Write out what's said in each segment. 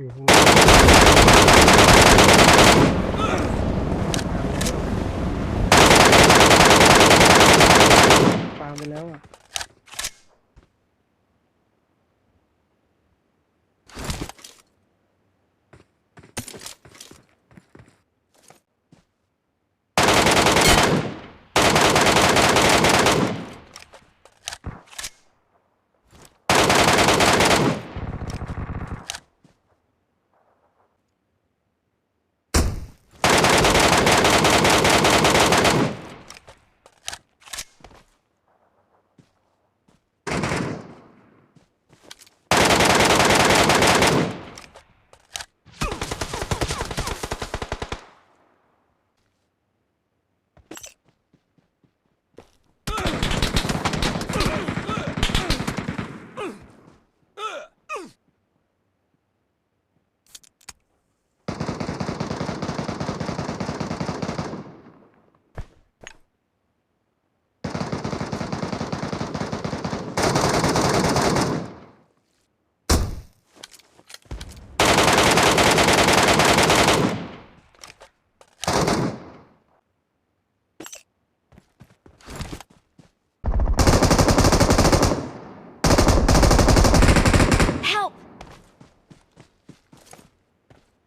อยู่ข้างนอกปาไปแล้วอ่ะ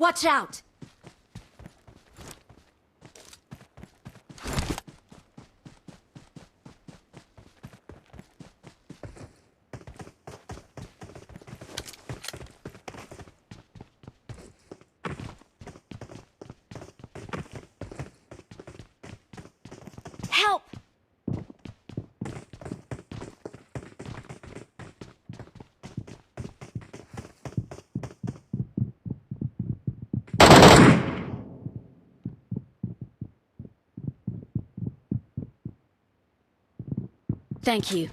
Watch out! Help! Thank you.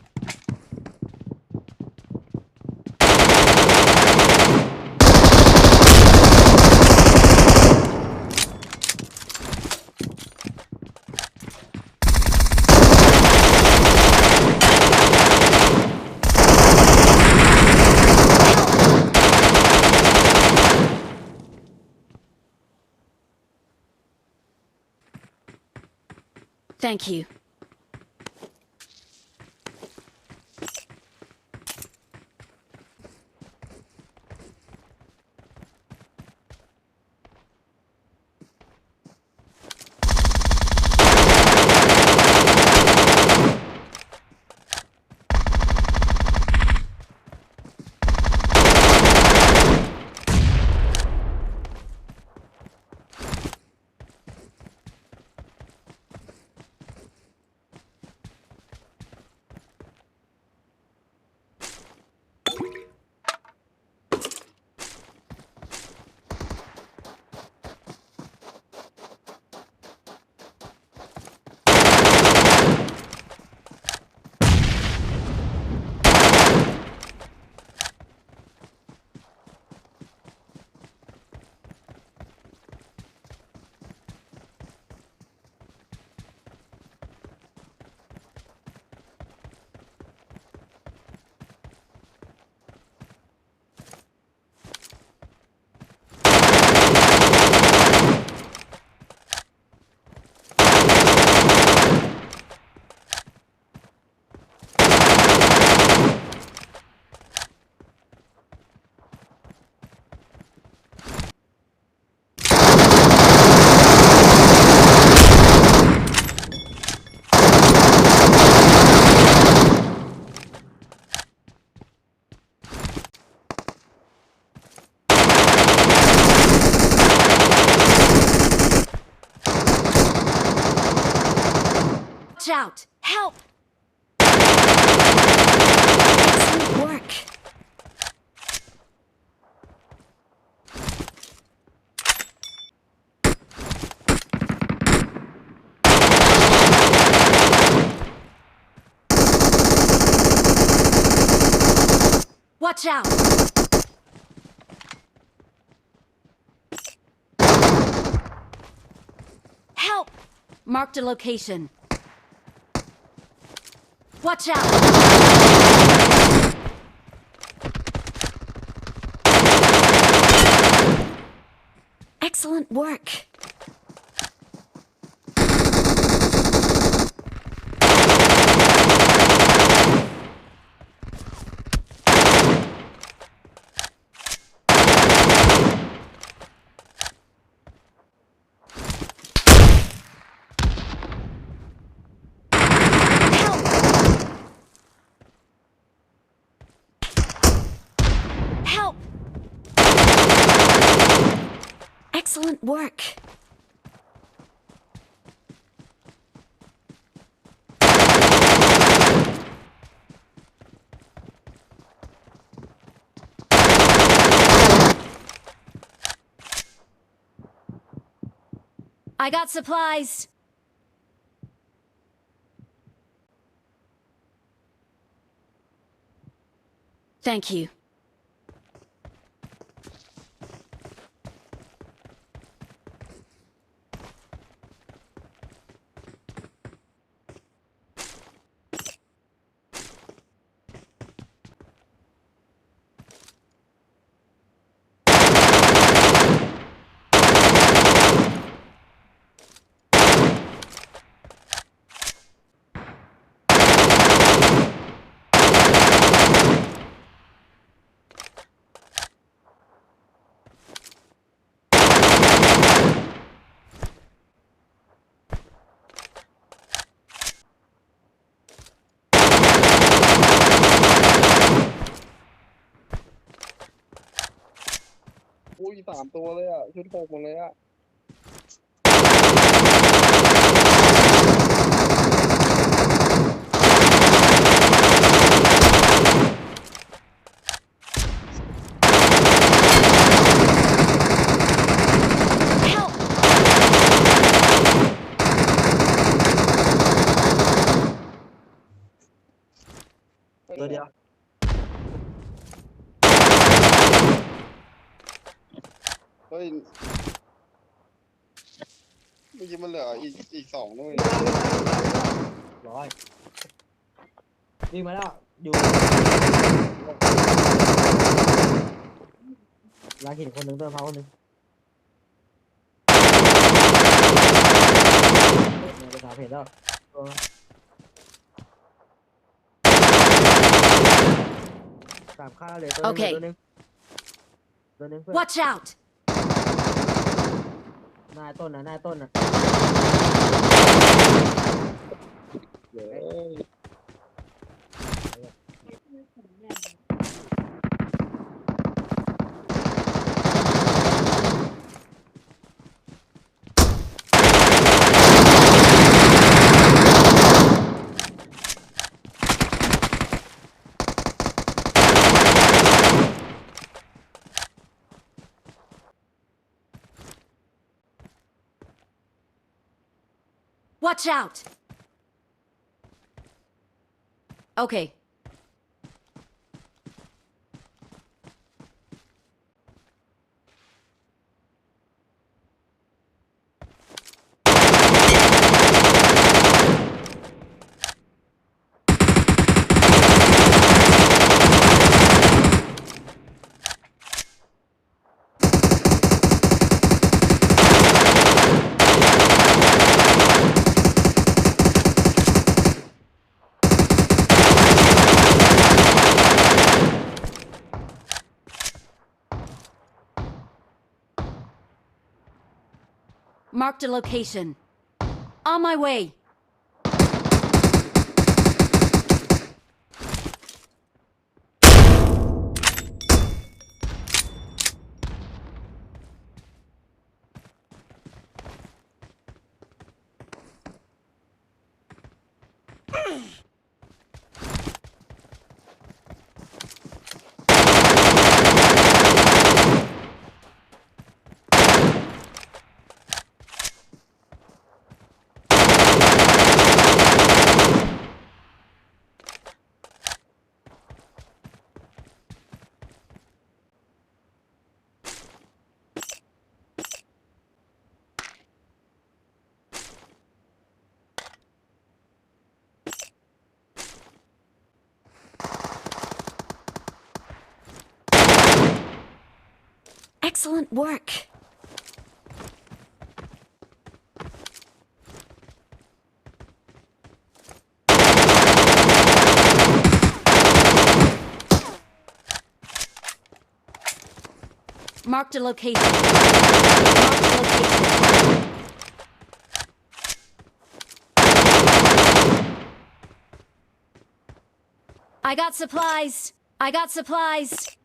Thank you. Watch out! Help! Excellent work. Watch out! Help! Marked a location. Watch out! Excellent work. Help! Excellent work. I got supplies. Thank you.อุ้ย3 ตัวเลยอ่ะชุด6หมดเลยอ่ะตัวเดียวเฮ้ยเมื่อกี้มันเหลืออีก2ด้วยร้อยวิ่งมาแล้วอยู่ลากหินคนหนึ่งตัวเขาคนหนึ่งเนี่ยไปถามเพจแล้วสามค่าเลยตัวหนึง Okay. ตัวหนึงตัวหนึงเพื่อน Watch out! หน้าต้นนะหน้าต้นนะ เดี๋ยว Watch out! Okay. Marked a location. On my way. Excellent work. Marked a location. Marked a location. I got supplies. I got supplies.